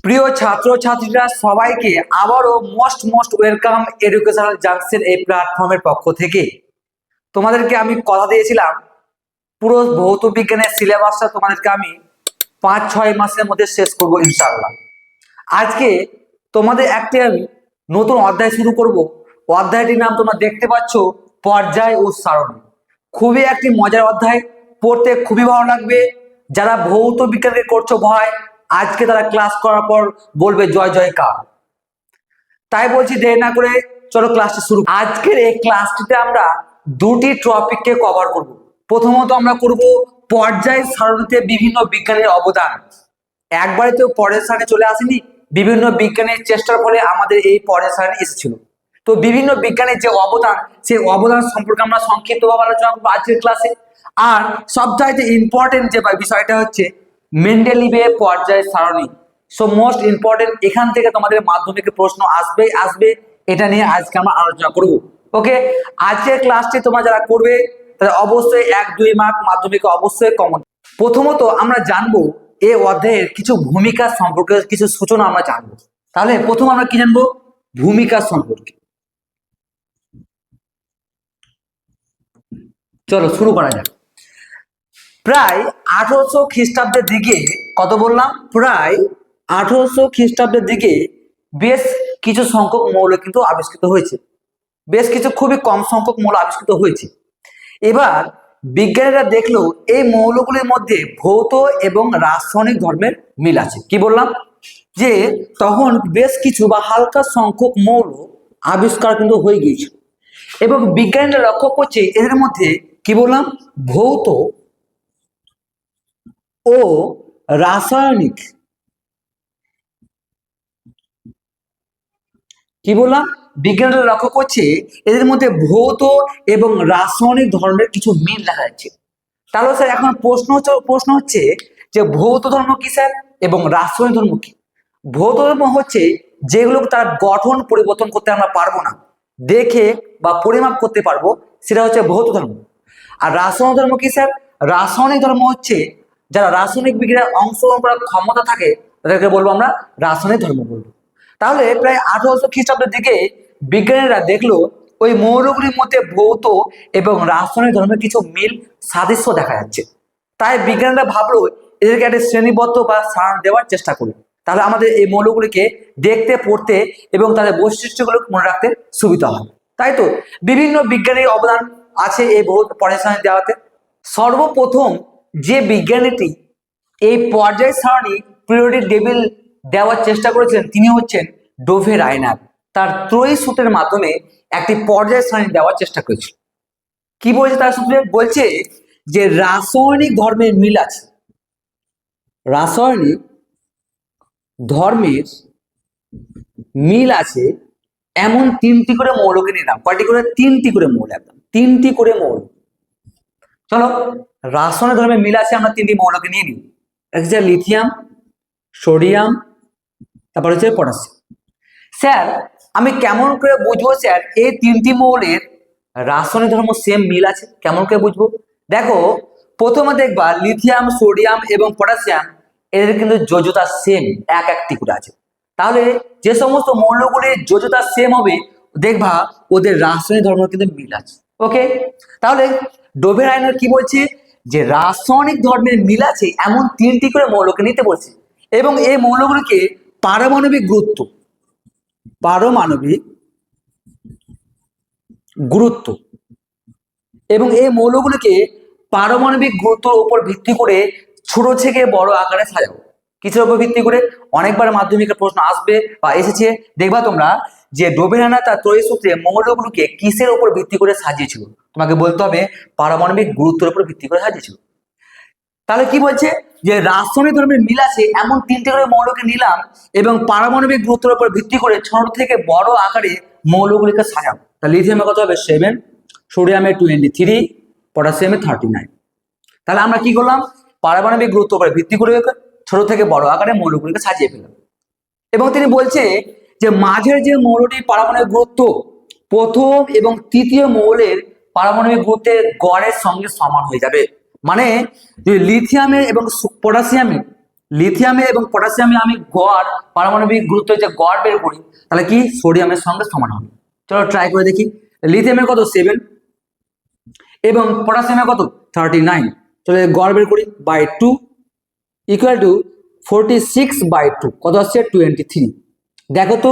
প্রিয় ছাত্রছাত্রীরা সবাইকে আবারও মোস্ট ওয়েলকাম এডুকেশনাল জাংশন এই প্ল্যাটফর্মের পক্ষ থেকে। তোমাদেরকে আমি কথা দিয়েছিলাম পুরো ভৌত বিজ্ঞানের সিলেবাসটা তোমাদেরকে আমি 5-6 মাসের মধ্যে শেষ করব ইনশাআল্লাহ। আজকে তোমাদের একটি আমি নতুন অধ্যায় শুরু করব। অধ্যায়টির নাম তোমরা দেখতে পাচ্ছ, পর্যায় ও সারণী। খুবই একটি মজার অধ্যায়, পড়তে খুবই ভালো লাগবে। যারা ভৌত বিজ্ঞানকে করছো ভয়, আজকে তারা ক্লাস করার পর বলবে জয় জয়কার। তাই বলছি দেরি না করে চলো ক্লাসটি শুরু। আজকের এই ক্লাসটিতে আমরা দুটি টপিককে কভার করব। প্রথমত আমরা করব পর্যায় সারণীতে বিভিন্ন বিজ্ঞানের অবদান। একবারে তো পরের সারণী চলে আসেনি, বিভিন্ন বিজ্ঞানের চেষ্টার ফলে আমাদের এই পরের সারণী এসেছিল। তো বিভিন্ন বিজ্ঞানের যে অবদান, সেই অবদান সম্পর্কে আমরা সংক্ষিপ্তভাবে আলোচনা করবো আজকের ক্লাসে। আর সবচাইতে ইম্পর্টেন্ট যে বিষয়টা হচ্ছে মেন্ডেলিভের পর্যায় সারণী। সো মোস্ট ইম্পর্টেন্ট, এখান থেকে তোমাদের মাধ্যমিকে প্রশ্ন আসবে। এটা নিয়ে আজকে আমরা আলোচনা করব। ওকে, আজকের ক্লাসটি তোমরা যারা করবে তাহলে অবশ্যই 1-2 মার্ক মাধ্যমিকে অবশ্যই কমন। প্রথমত আমরা জানবো এই অধ্যায়ের কিছু ভূমিকা সম্পর্কে, কিছু সূচনা আমরা জানবো। তাহলে প্রথম আমরা কি জানবো? ভূমিকা সম্পর্কে। চলো শুরু করা যাক। প্রায় 1800 খ্রিস্টাব্দের দিকে, কত বললাম, প্রায় 1800 খ্রিস্টাব্দের দিকে বেশ কিছু সংখ্যক মৌল কিন্তু আবিষ্কৃত হয়েছে। বেশ কিছু খুবই কম সংখ্যক মৌল আবিষ্কৃত হয়েছে। এবার বিজ্ঞানীরা দেখলো এই মৌলগুলির মধ্যে ভৌত এবং রাসায়নিক ধর্মের মিল আছে। কি বললাম? যে তখন বেশ কিছু বা হালকা সংখ্যক মৌল আবিষ্কার কিন্তু হয়ে গিয়েছিল এবং বিজ্ঞানীরা লক্ষ্য করছে এদের মধ্যে, কি বললাম, ভৌত ও রাসায়নিক, কি বললাম, বিজ্ঞানীরা লক্ষ্য করছে এদের মধ্যে ভৌত এবং রাসায়নিক ধর্মের কিছু মিল দেখা যাচ্ছে। তাহলে স্যার এখন প্রশ্ন হচ্ছে যে ভৌত ধর্ম কি স্যার এবং রাসায়নিক ধর্ম কি? ভৌত ধর্ম হচ্ছে যেগুলো তার গঠন পরিবর্তন করতে আমরা পারবো না, দেখে বা পরিমাপ করতে পারবো, সেটা হচ্ছে ভৌত ধর্ম। আর রাসায়নিক ধর্ম কি স্যার? রাসায়নিক ধর্ম হচ্ছে যারা রাসায়নিক বিক্রিয়ায় অংশগ্রহণ করার ক্ষমতা থাকে তাদেরকে বলবো আমরা রাসায়নিক ধর্ম বলবো। তাহলে প্রায় 1800 খ্রিস্টাব্দের দিকে বিজ্ঞানীরা দেখলো ওই মৌলগুলির মধ্যে ভৌত এবং রাসায়নিক ধর্মের কিছু মিল সাদৃশ্য দেখা যাচ্ছে। তাই বিজ্ঞানীরা ভাবলো এদেরকে একটা শ্রেণীবদ্ধ বা সারণ দেওয়ার চেষ্টা করি, তাহলে আমাদের এই মৌলগুলিকে দেখতে, পড়তে এবং তাদের বৈশিষ্ট্যগুলো মনে রাখতে সুবিধা হয়। তাই তো বিভিন্ন বিজ্ঞানীর অবদান আছে এই ভৌত পর্যায় সারণী দেওয়াতে। সর্বপ্রথম যে বিজ্ঞানীটি এই পর্যায় সারণী পিরিয়ডিক টেবিল দেওয়ার চেষ্টা করেছিলেন তিনি হচ্ছেন ডোভে রায়নার। তার ত্রয়ী সূত্রের মাধ্যমে একটি পর্যায় সারণী দেওয়ার চেষ্টা করেছিল। কি বলছে তার সূত্রে? বলছে যে রাসায়নিক ধর্মের মিল আছে, রাসায়নিক ধর্মের মিল আছে এমন 3টি করে মৌলকে নিলাম। কয়টি করে? 3টি করে মৌল, একদম 3টি করে মৌল। চলো রাসায়নিক ধর্মের মিল আছে, আমরা 3টি মৌলকে নিয়ে নিই। একটা লিথিয়াম, সোডিয়াম, তারপর হচ্ছে পটাশিয়াম। স্যার আমি কেমন করে বুঝবো স্যার এই 3টি মৌলের রাসায়নিক ধর্ম সেম মিল আছে? কেমন করে বুঝবো? দেখো, প্রথমে দেখবা লিথিয়াম, সোডিয়াম এবং পটাশিয়াম এদের কিন্তু যোজ্যতা সেম, একটি করে আছে। তাহলে যে সমস্ত মৌলগুলির যোজ্যতা সেম হবে দেখবা ওদের রাসায়নিক ধর্ম কিন্তু মিল আছে। ওকে, তাহলে ডোভে রায়নার কি বলছে? যে রাসায়নিক ধর্মের মিল আছে এমন 3টি করে মৌলকে নিতে বলছে এবং এই মৌলগুলিকে পারমাণবিক গুরুত্ব এবং এই মৌলগুলিকে পারমাণবিক গুরুত্বের উপর ভিত্তি করে ছোট থেকে বড় আকারে সাজাবো। কিসের উপর ভিত্তি করে? অনেকবার মাধ্যমিকের প্রশ্ন আসবে বা এসেছে, দেখবা তোমরা যে ডোভে রায়নার তার ত্রয়ী সূত্রে মৌলগুলোকে কিসের উপর ভিত্তি করে সাজিয়েছিল? তোমাকে বলতে হবে পারমাণবিক গুরুত্বের উপর ভিত্তি করে সাজিয়েছিল। তাহলে কি বলছে? যে রাসায়নিক ধর্মের মিল আছে এমন 3টি করে মৌলকে নিলাম এবং পারমাণবিক গুরুত্বের উপর ভিত্তি করে ছোট থেকে বড় আকারে মৌলগুলিকে সাজাবো। তাহলে লিথিয়ামে কত হবে? 7, সোডিয়ামে 23, পটাশিয়ামে 39। তাহলে আমরা কি করলাম? পারমাণবিক গুরুত্বের উপর ভিত্তি করে ছোট থেকে বড় আকারে মৌলগুলিকে সাজিয়ে ফেললাম। এবং তিনি বলছে যে মাঝের যে মৌলটির পারমাণবিক গুরুত্ব প্রথম এবং তৃতীয় মৌলের পারমাণবিক গুরুত্বের গড়ের সঙ্গে সমান হয়ে যাবে। মানে লিথিয়ামে এবং পটাশিয়ামে লিথিয়ামে এবং পটাশিয়ামে আমি গড় পারমাণবিক গুরুত্ব যে গড় বের করি, তাহলে কি সোডিয়ামের সঙ্গে সমান হবে। চলো ট্রাই করে দেখি। লিথিয়ামের কত 7 এবং পটাশিয়ামের কত 39। চলো গড় বের করি বাই 2 ইকুয়াল টু 46/2 কত আসছে 23। দেখো তো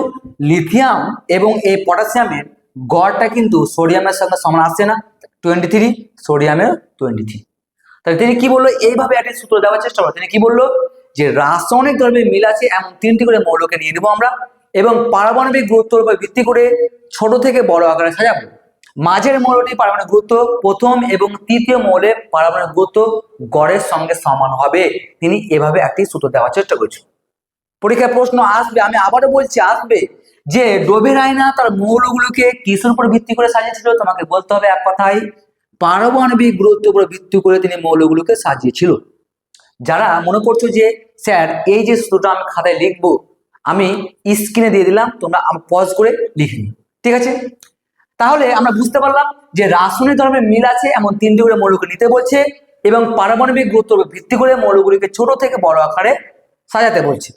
লিথিয়াম এবং এই পটাশিয়ামের গড়টা কিন্তু সোডিয়ামের সঙ্গে সমান আসছে না, 23, সোডিয়ামের 23। তাহলে তিনি কি বললো, এইভাবে একটা সূত্র দেওয়ার চেষ্টা করলো। তিনি কি বললো যে রাসায়নিক দ্রব্যে মিল আছে এমন 3টি করে মৌলকে নিয়ে নেবো আমরা এবং পারমাণবিক গুরুত্বের উপর ভিত্তি করে ছোট থেকে বড় আকারে সাজাবো। মাঝের মৌলটি পারমাণবিক গুরুত্ব প্রথম এবং তৃতীয় মৌলের পারমাণবিক গুরুত্ব গড়ের সঙ্গে সমান হবে। তিনি এভাবে একটি সূত্র দেওয়ার চেষ্টা করেছেন। পরীক্ষায় প্রশ্ন আসবে, আমি আবারও বলছি আসবে, যে ডোভেরাইনা তার মৌলগুলোকে কিসের উপর ভিত্তি করে সাজিয়েছিল? তোমাকে বলতে হবে এক কথায় পারমাণবিক গুরুত্বের উপর ভিত্তি করে তিনি মৌলগুলোকে সাজিয়েছিল। যারা মনে করছো যে স্যার এই যে সূত্রটা আমি খাতায় লিখবো, আমি স্ক্রিনে দিয়ে দিলাম, তোমরা পজ করে লিখে নিও, ঠিক আছে? তাহলে আমরা বুঝতে পারলাম যে রাসায়নিক ধর্মের মিল আছে এমন 3টি করে মৌলকে নিতে বলছে এবং পারমাণবিক গুরুত্বের উপর ভিত্তি করে মৌলগুলিকে ছোট থেকে বড় আকারে সাজাতে বলছে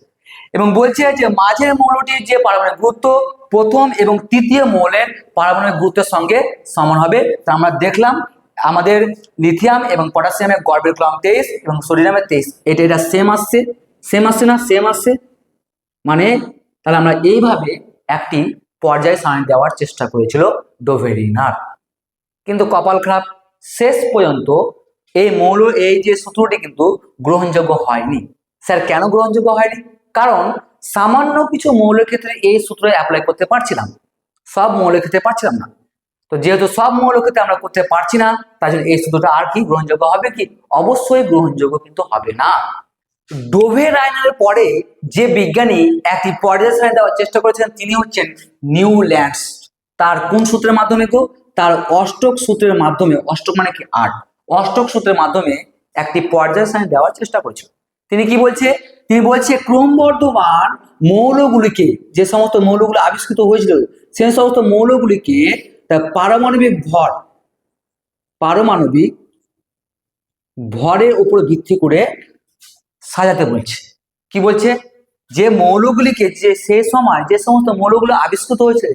এবং বলছে যে মাঝের মৌলটির যে পারমাণবিক গুরুত্ব প্রথম এবং তৃতীয় মৌলের পারমাণবিক গুরুত্বের সঙ্গে সমান হবে। তা আমরা দেখলাম আমাদের লিথিয়াম এবং পটাশিয়ামের গড় বের করলাম 23 এবং সোডিয়ামের 23। এটা সেম আসছে না, সেম আসছে মানে তাহলে আমরা এইভাবে একটি পর্যায় সারণী দেওয়ার চেষ্টা করেছিল ডোভেরিনার। কিন্তু কপাল খারাপ, শেষ পর্যন্ত এই এই যে সূত্রটি কিন্তু গ্রহণযোগ্য হয়নি। স্যার কেন গ্রহণযোগ্য হয়নি? কারণ সামান্য কিছু মৌলের ক্ষেত্রে এই সূত্র অ্যাপ্লাই করতে পারছিলাম, সব মৌলের ক্ষেত্রে পারছিলাম না। তো যেহেতু সব মৌলের ক্ষেত্রে আমরা করতে পারছি না, তাই জন্য এই সূত্রটা আর কি গ্রহণযোগ্য হবে কি? অবশ্যই গ্রহণযোগ্য কিন্তু হবে না। ডোভেরাইনারের পরে যে বিজ্ঞানী একটি পর্যায় সারণী দেওয়ার চেষ্টা করেছেন তিনি হচ্ছেন নিউল্যান্ডস। তার কোন সূত্রের মাধ্যমে গো? তার অষ্টক সূত্রের মাধ্যমে। অষ্টক মানে কি? 8। অষ্টক সূত্রের মাধ্যমে একটি পর্যায় সারণী দেওয়ার চেষ্টা করেছিল। তিনি কি বলছে? তিনি বলছে ক্রমবর্ধমান মৌলগুলিকে, যে সমস্ত মৌলগুলো আবিষ্কৃত হয়েছিল সেই সমস্ত মৌলগুলিকে তার পারমাণবিক ভরের উপর ভিত্তি করে সাজাতে বলছে। কি বলছে? যে মৌলগুলিকে যে সেই সময় যে সমস্ত মৌলগুলো আবিষ্কৃত হয়েছে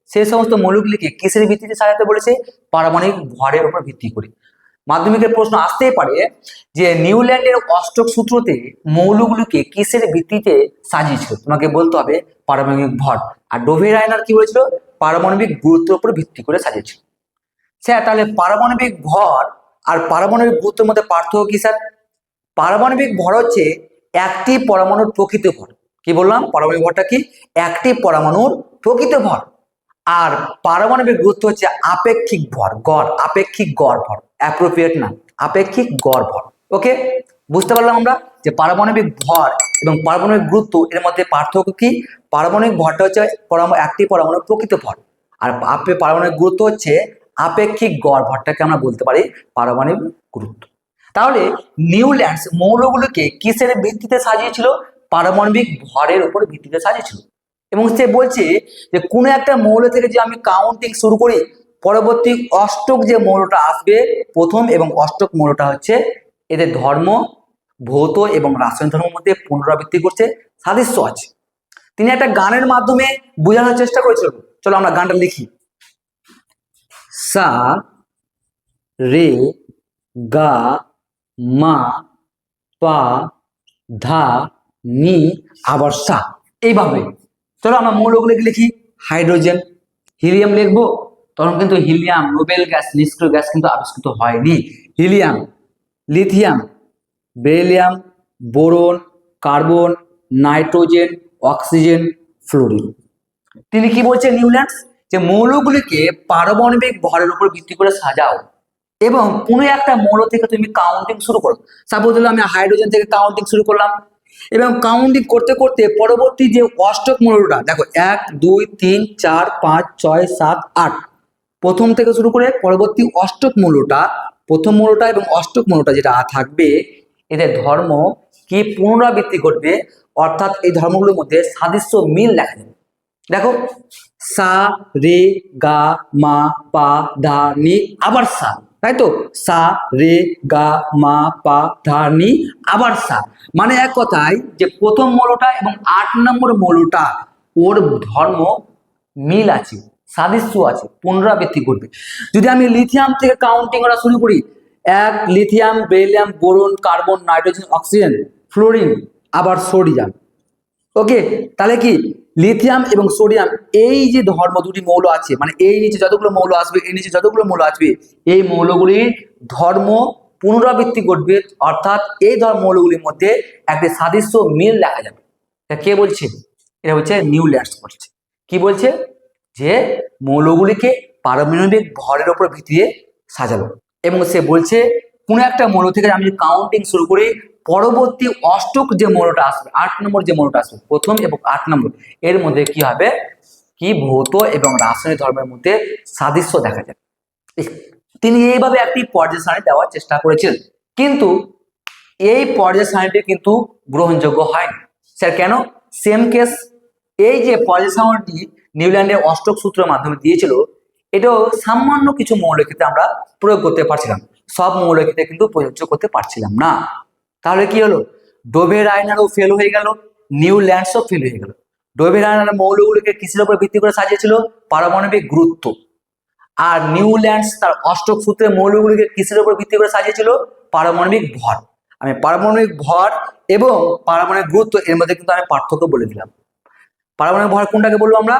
সেই সমস্ত মৌলগুলিকে কিসের ভিত্তিতে সাজাতে বলেছে? পারমাণবিক ভরের উপর ভিত্তি করে। মাধ্যমিকের প্রশ্ন আসতেই পারে যে নিউল্যান্ডের অষ্টক সূত্রতে মৌলগুলিকে কিসের ভিত্তিতে সাজিয়েছিল? তোমাকে বলতে হবে পারমাণবিক ভর। আর ডোভেরাইনার কি বলেছিল? পারমাণবিক গুরুত্বের উপর ভিত্তি করে সাজিয়েছিল। স্যার তাহলে পারমাণবিক ভর আর পারমাণবিক গুরুত্বের মধ্যে পার্থক্য কি স্যার? পারমাণবিক ভর হচ্ছে একটি পরমাণুর প্রকৃত ভর। কি বললাম? পারমাণবিক ভরটা কি? একটি পরমাণুর প্রকৃত ভর। আর পারমাণবিক গুরুত্ব হচ্ছে আপেক্ষিক ভর, গড়, আপেক্ষিক গড় ভর, অ্যাপ্রোপ্রিয়েট না, আপেক্ষিক গড় ভর। ওকে, বুঝতে পারলাম আমরা যে পারমাণবিক ভর এবং পারমাণবিক গুরুত্ব এর মধ্যে পার্থক্য কি? পারমাণবিক ভরটা হচ্ছে একটি পরমাণুর প্রকৃত ভর, আর পারমাণবিক গুরুত্ব হচ্ছে আপেক্ষিক গড় ভরটাকে আমরা বলতে পারি পারমাণবিক গুরুত্ব। তাহলে নিউল্যান্ডস মৌলগুলোকে কিসের ভিত্তিতে সাজিয়েছিল? পারমাণবিক ভরের উপর ভিত্তিতে সাজিয়েছিল। এবং সে বলছে যে কোনো একটা মৌল থেকে যে আমি কাউন্টিং শুরু করি, পরবর্তী অষ্টক যে মৌলটা আসবে প্রথম এবং অষ্টক মৌলটা হচ্ছে এদের ধর্ম, ভৌত এবং রাসায়নিক ধর্মের মধ্যে পুনরাবৃত্তি করছে, সাদৃশ্য আছে। তিনি একটা গানের মাধ্যমে বোঝানোর চেষ্টা করেছিল। চলো আমরা গানটা লিখি। সা রে গা মা পা ধা নি আবার সা, এইভাবে। চলো আমরা মৌলগুলোকে লিখি। হাইড্রোজেন, হিলিয়াম লিখবো, তখন কিন্তু হিলিয়াম নোবেল গ্যাস, নিষ্ক্রিয় গ্যাস কিন্তু আবিষ্কৃত হয়নি। Helium, lithium, beryllium, boron, carbon, nitrogen, oxygen, fluorine. তিনি কি বলছেন নিউল্যান্ডস? যে মৌলগুলিকে পারমাণবিক ভরের উপর ভিত্তি করে সাজাও এবং কোনো একটা মৌল থেকে তুমি কাউন্টিং শুরু করো। সাপোজ হলো আমি হাইড্রোজেন থেকে কাউন্টিং শুরু করলাম এবং কাউন্টিং করতে করতে পরবর্তী যে অষ্টক মৌলটা দেখো 1 2 3 4 5 6 7 8, প্রথম থেকে শুরু করে পরবর্তী অষ্টক মৌলটা, প্রথম মৌলটা এবং অষ্টক মৌলটা যেটা থাকবে এদের ধর্ম কি পুনরাবৃত্তি ঘটবে, অর্থাৎ এই ধর্মগুলোর মধ্যে সাদৃশ্য মিল দেখা যাবে। দেখো সা রে গা মা পা ধা নি আবার সা, তাই তো? সা রে গা মা পা ধা নি আবার সা, মানে এক কথায় যে প্রথম মৌলটা এবং 8 নম্বর মৌলটা ওর ধর্ম মিল আছে, সাদৃশ্য আছে, পুনরাবৃত্তি করবে। যদি আমি লিথিয়াম থেকে কাউন্টিং করা শুরু করি, 1 lithium, beryllium, boron, carbon, nitrogen, oxygen, fluorine, আবার সোডিয়াম। ওকে, তাহলে কি লিথিয়াম এবং সোডিয়াম এই যে ধর্ম দুটি মৌল আছে, মানে এই নিচে যতগুলো মৌল আসবে, এই নিচে যতগুলো মৌল আসবে, এই মৌলগুলির ধর্ম পুনরাবৃত্তি ঘটবে, অর্থাৎ এই মৌলগুলির মধ্যে একটি সাদৃশ্য মিল দেখা যাবে। এটা কে বলছে? এটা হচ্ছে নিউল্যান্ডস বলছে। কি বলছে? যে মৌলগুলিকে পারমাণবিক ভরের উপর ভিত্তিতে সাজালো, এবং সে বলছে কোন একটা মৌল থেকে আমি কাউন্টিং শুরু করি, পরবর্তী অষ্টক যে মৌলটা আসবে, 8 নম্বর যে মৌলটা আসবে, প্রথম এবং 8 নম্বর, এর মধ্যে কি হবে, কি ভৌত এবং রাসায়নিক ধর্মের মধ্যে সাদৃশ্য দেখা যাবে। তিনি এইভাবে একটি পর্যায় সারণী দেওয়ার চেষ্টা করেছিলেন, কিন্তু এই পর্যায় সারণীটি কিন্তু গ্রহণযোগ্য হয়নি। স্যার কেন? সেম কেস, এই যে পর্যায় সারণীটি নিউল্যান্ডের অষ্টক সূত্রের মাধ্যমে দিয়েছিল, এটাও সামান্য কিছু মৌলের ক্ষেত্রে আমরা প্রয়োগ করতে পারছিলাম, সব মৌলের ক্ষেত্রে কিন্তু প্রযোজ্য করতে পারছিলাম না। তাহলে কি হলো? ডোভের আয়নারও ফেল হয়ে গেল, নিউল্যান্ডসও ফেল হয়ে গেল। ডোভের আয়নার মৌলগুলিকে কিসের উপর ভিত্তি করে সাজিয়েছিল? পারমাণবিক গুরুত্ব। আর নিউল্যান্ডস তার অষ্টক সূত্রের মৌলগুলিকে কিসের উপর ভিত্তি করে সাজিয়েছিল? পারমাণবিক ভর। আমি পারমাণবিক ভর এবং পারমাণবিক গুরুত্ব এর মধ্যে কিন্তু আমি পার্থক্য বলে দিলাম। পারমাণবিক ভর কোনটাকে বলবো আমরা?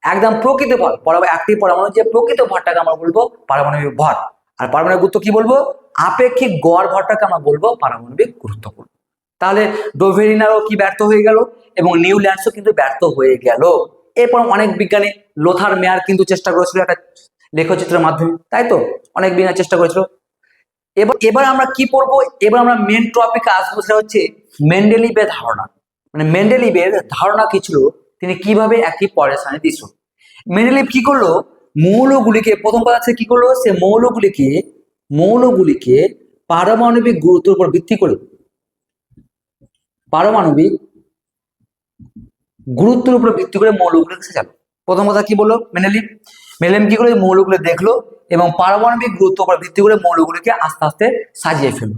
একদম প্রকৃত ভর, একটি পরমাণু যে প্রকৃত ভরটাকে আমরা বলবো পারমাণবিক ভর। আর পারমাণবিক গুরুত্ব কি বলবো? আপেক্ষিক গড় ভরটাকে আমরা বলবো পারমাণবিক গুরুত্ব বলবো। তাহলে ডোভেরিনারও কি ব্যর্থ হয়ে গেল, এবং নিউল্যান্ডসও কিন্তু ব্যর্থ হয়ে গেল। এরপর অনেক বিজ্ঞানী, লোথার মেয়ার কিন্তু চেষ্টা করেছিল একটা লেখচিত্রের মাধ্যমে, তাই তো? অনেক বিজ্ঞানী চেষ্টা করেছিল। এবার আমরা কি পড়বো? এবার আমরা মেন টপিকে আসবো, সেটা হচ্ছে মেন্ডেলিভের ধারণা। মানে মেন্ডেলিভের ধারণা কি ছিল, তিনি কিভাবে একটি পর্যায় সারণী দিয়েছিল। মেন্ডেলিভ কি করলো? মৌলগুলিকে, প্রথম কথা হচ্ছে কি করলো, সে মৌলগুলিকে পারমাণবিক গুরুত্বের উপর ভিত্তি করে, পারমাণবিক গুরুত্বের উপর ভিত্তি করে মৌলগুলিকে সাজালো। প্রথম কথা কি বললো মেন্ডেলিভ? মেন্ডেলিভ কি করে? মৌলগুলো দেখলো এবং পারমাণবিক গুরুত্বের উপর ভিত্তি করে মৌলগুলিকে আস্তে আস্তে সাজিয়ে ফেললো।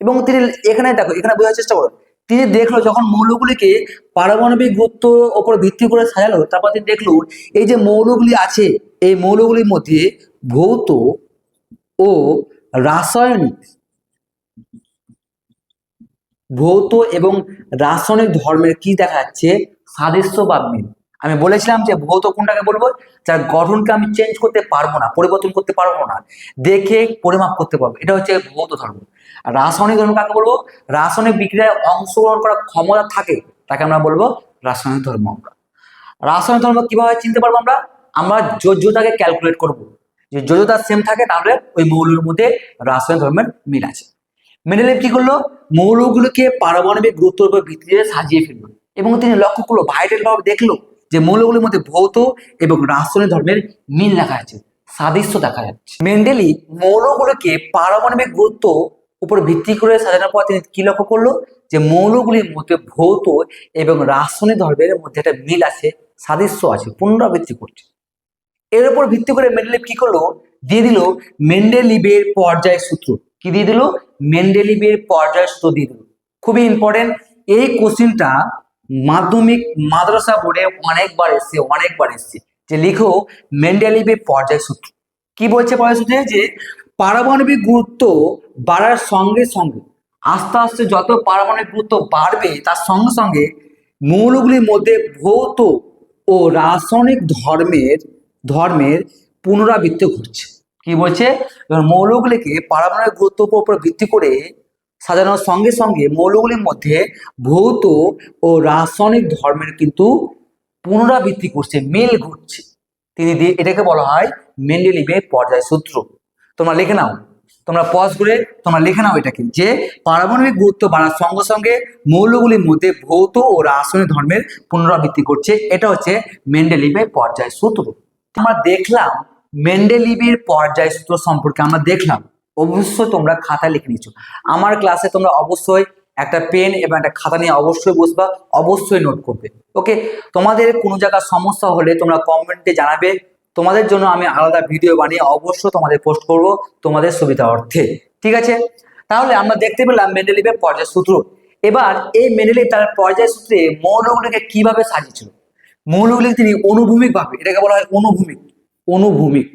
এবং তিনি এখানে দেখো, এখানে বোঝার চেষ্টা করো, তিনি দেখলো যখন মৌলগুলিকে পারমাণবিক গুরুত্ব উপর ভিত্তি করে সাজালো, তারপর তিনি দেখলো এই যে মৌলগুলি আছে, এই মৌলগুলির মধ্যে ভৌত ও রাসায়নিক, ভৌত এবং রাসায়নিক ধর্মের কি দেখা যাচ্ছে? সাদৃশ্য বা মিল। আমি বলেছিলাম যে ভৌত কোনটাকে বলবো? যার গঠনকে আমি চেঞ্জ করতে পারবো না, পরিবর্তন করতে পারবো না, দেখে পরিমাপ করতে পারবো, এটা হচ্ছে ভৌত ধর্ম। আর রাসায়নিক ধর্ম কাকে বলবো? রাসায়নিক বিক্রিয়ায় অংশগ্রহণ করার ক্ষমতা থাকে, তাকে আমরা বলবো রাসায়নিক ধর্ম। আমরা রাসায়নিক ধর্ম কিভাবে চিনতে পারবো? আমরা যোজ্যতাকে ক্যালকুলেট করব, যে যোজ্যতা সেম থাকে তাহলে ওই মৌলের মধ্যে রাসায়নিক ধর্মের মিল আছে। মেন্ডেলিভ কি করলো? মৌলগুলোকে পারমাণবিক গুরুত্বের উপর ভিত্তিতে সাজিয়ে ফেললো, এবং তিনি লক্ষ্য করলো, ভাইটাল ভাবে দেখলো যে মৌলগুলির মধ্যে ভৌত এবং রাসায়নিক ধর্মের মিল দেখা যাচ্ছে, সাদৃশ্য দেখা যাচ্ছে। মেন্ডেলিভ মৌলগুলোকে পারমাণবিক গুরুত্ব উপর ভিত্তি করে সাজানোর পর তিনি কি লক্ষ্য করলো? যে মৌলগুলির মধ্যে ভৌত এবং রাসায়নিক ধর্মের মধ্যে একটা মিল আছে, সাদৃশ্য আছে, পুনরাবৃত্তি করছে। এর উপর ভিত্তি করে মেন্ডেলিভ কি করলো? দিয়ে দিল মেন্ডেলিভের পর্যায় সূত্র। কি দিয়ে দিল? মেন্ডেলিভের পর্যায় সূত্র দিয়ে দিল। খুবই ইম্পর্টেন্ট এই কোশ্চেনটা, মাধ্যমিক মাদ্রাসা বোর্ডে অনেকবার এসছে যে লিখো মেন্ডেলিভের পর্যায় সূত্র। কি বলছে পর্যায় সূত্রে? যে পারমাণবিক গুরুত্ব বাড়ার সঙ্গে সঙ্গে, আস্তে আস্তে যত পারমাণবিক গুরুত্ব বাড়বে তার সঙ্গে সঙ্গে মৌলগুলির মধ্যে ভৌত ও রাসায়নিক ধর্মের পুনরাবৃত্তি ঘটছে। কি বলছে? মৌলগুলিকে পারমাণবিক গুরুত্বের উপর ভিত্তি করে সাজানোর সঙ্গে সঙ্গে মৌলগুলির মধ্যে ভৌত ও রাসায়নিক ধর্মের কিন্তু পুনরাবৃত্তি করছে, মিল ঘটছে। এটাকে বলা হয় মেন্ডেলিভের পর্যায় সূত্র। তোমরা লিখে নাও, তোমরা পজ করে তোমরা লিখে নাও এটাকে, যে পারমাণবিক গুরুত্ব বাড়ার সঙ্গে সঙ্গে মৌলগুলির মধ্যে ভৌত ও রাসায়নিক ধর্মের পুনরাবৃত্তি করছে, এটা হচ্ছে মেন্ডেলিভের পর্যায় সূত্র। আমরা দেখলাম মেন্ডেলিভের পর্যায় সূত্র সম্পর্কে আমরা দেখলাম, অবশ্যই তোমরা খাতা লিখে নিচ্ছ। আমার ক্লাসে তোমরা অবশ্যই একটা পেন এবং একটা খাতা নিয়ে অবশ্যই বসবা, অবশ্যই নোট করবে। ওকে, তোমাদের কোনো জায়গায় সমস্যা হলে তোমরা কমেন্টে জানাবে, তোমাদের জন্য আমি আলাদা ভিডিও বানিয়ে অবশ্য তোমাদের পোস্ট করব তোমাদের সুবিধা অর্থে। ঠিক আছে, তাহলে আমরা দেখতে পেলাম মেন্ডেলিভের পর্যায় সূত্র। এবার এই মেন্ডেলিভ তার পর্যায় সূত্রে মৌলগুলিকে কিভাবে সাজিয়েছিল। মৌলগুলি তিনি অনুভূমিক ভাবে, এটাকে বলা হয় অনুভূমিক, অনুভূমিক,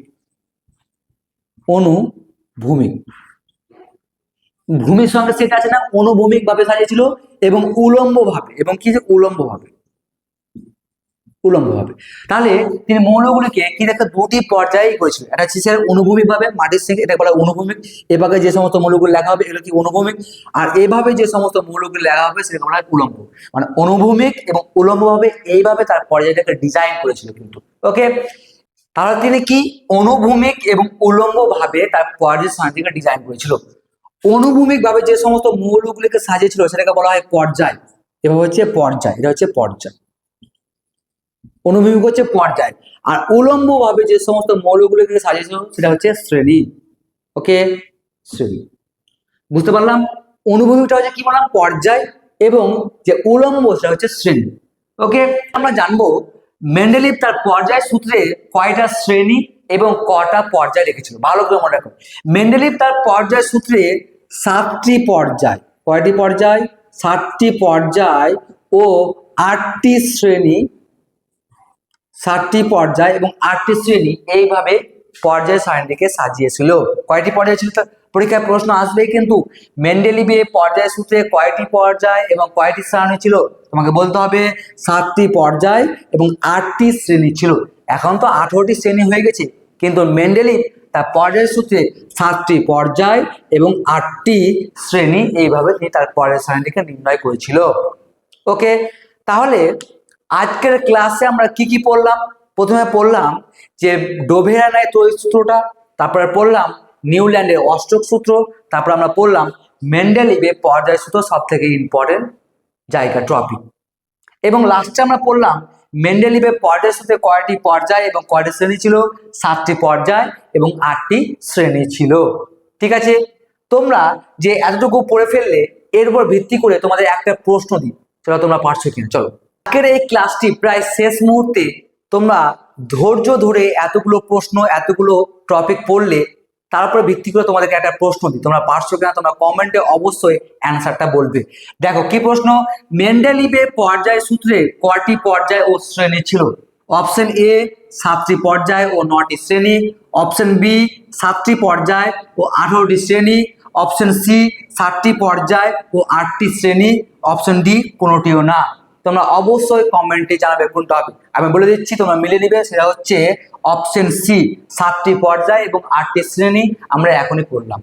অনুভূমিক, ভূমির সঙ্গে সেটা আছে না, অনুভূমিক ভাবে সাজিয়েছিল এবং উলম্ব ভাবে, এবং কি যে উলম্ব ভাবে, উলম্ব ভাবে। তাহলে তিনি মৌলগুলিকে কি দেখো দুটি পর্যায়ে করেছিল, এটা হচ্ছে অনুভূমিক ভাবে মাটির সঙ্গে, এটা বলা অনুভূমিক। এভাবে যে সমস্ত মৌলগুলি লেখা হবে এগুলো কি অনুভূমিক, আর এভাবে যে সমস্ত মৌলগুলি লেখা হবে সেটা বলা হয় উলম্ব। মানে অনুভূমিক এবং উলম্ব ভাবে এইভাবে তার পর্যায়টাকে ডিজাইন করেছিল কিন্তু। ওকে, তাহলে তিনি কি অনুভূমিক এবং উলম্ব ভাবে তার পর্যায় সারণীকে ডিজাইন করেছিল। অনুভূমিক ভাবে যে সমস্ত মৌলগুলিকে সাজিয়েছিল সেটাকে বলা হয় পর্যায়, এভাবে হচ্ছে পর্যায়, এটা হচ্ছে পর্যায়। অনুভূমিক হচ্ছে পর্যায়, আর উলম্ব ভাবে যে সমস্ত মৌলগুলিকে সাজিয়েছিল সেটা হচ্ছে শ্রেণী। ওকে, শ্রেণী, বুঝতে পারলাম। অনুভূমিকটা হচ্ছে কি বললাম, পর্যায়, এবং যে উলম্ব সেটা হচ্ছে শ্রেণী। ওকে, আমরা জানবো মেন্ডেলিভ তার পর্যায় সূত্রে কয়টা শ্রেণী এবং কটা পর্যায় রেখেছিল। ভালো করে মনে রাখো, মেন্ডেলিভ তার পর্যায় সূত্রে 7টি পর্যায়, কয়টি পর্যায়, 7টি পর্যায় ও 8টি শ্রেণী, 7টি পর্যায় এবং 8টি শ্রেণী এইভাবে পর্যায় সারণীকে সাজিয়েছিল। কয়টি পর্যায় ছিল তার পরীক্ষায় প্রশ্ন আসবেই কিন্তু। মেন্ডেলিভের পর্যায় সূত্রে কয়টি পর্যায় এবং কয়টি শ্রেণী ছিল তোমাকে বলতে হবে। 7টি পর্যায় এবং 8টি শ্রেণী ছিল। এখন তো 18টি শ্রেণী হয়ে গেছে, কিন্তু মেন্ডেলিভ তার পর্যায় সূত্রে 7টি পর্যায় এবং 8টি শ্রেণী এইভাবে তিনি তার পর্যায় সারণীকে নির্ণয় করেছিল। ওকে, তাহলে আজকের ক্লাসে আমরা কি কি পড়লাম। প্রথমে পড়লাম যে ডোভেরানায় তড়িৎ সূত্রটা, তারপরে পড়লাম নিউল্যান্ডের অষ্টক সূত্র, তারপর আমরা পড়লাম মেন্ডেলিভের পর্যায় সূত্র, সব থেকে ইম্পর্টেন্ট জায়গা টপিক, এবং লাস্টে আমরা পড়লাম মেন্ডেলিভের পর্যায় সূত্রে কয়টি পর্যায় এবং কয়টি শ্রেণী ছিল। 7টি পর্যায় এবং 8টি শ্রেণী ছিল। ঠিক আছে, তোমরা যে এতটুকু পড়ে ফেললে এর উপর ভিত্তি করে তোমাদের একটা প্রশ্ন দিই, চলো তোমরা পারছো কিনা। চলো, আজকের এই ক্লাসটি প্রায় শেষ মুহূর্তে তোমরা ধৈর্য ধরে এতগুলো প্রশ্ন, এতগুলো টপিক পড়লে, তারপরে ভিত্তি করে তোমাদেরকে একটা প্রশ্ন দিই, তোমরা পারছো কিনা তোমরা কমেন্টে অবশ্যই অ্যান্সারটা বলবে। দেখো কি প্রশ্ন, মেন্ডেলিভের পর্যায় সূত্রে কয়টি পর্যায় ও শ্রেণী ছিল। অপশন এ 7টি পর্যায় ও 9টি শ্রেণী, অপশন বি 7টি পর্যায় ও 18টি শ্রেণী, অপশন সি 7টি পর্যায় ও 8টি শ্রেণী, অপশন ডি কোনোটিও না। তোমরা অবশ্যই কমেন্টে জানাবে কোনটা হবে। আমি বলে দিচ্ছি, তোমরা মিলে নিবে, সেটা হচ্ছে অপশন সি 7টি পর্যায় এবং 8টি শ্রেণী। আমরা এখনই করলাম।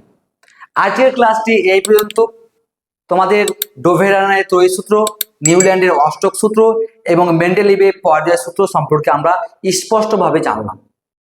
আজকের ক্লাসটি এই পর্যন্ত। তোমাদের ডোভেরানায় তড়িৎ সূত্র, নিউল্যান্ডের অষ্টক সূত্র এবং মেন্ডেলিভের পর্যায় সূত্র সম্পর্কে আমরা স্পষ্টভাবে জানলাম।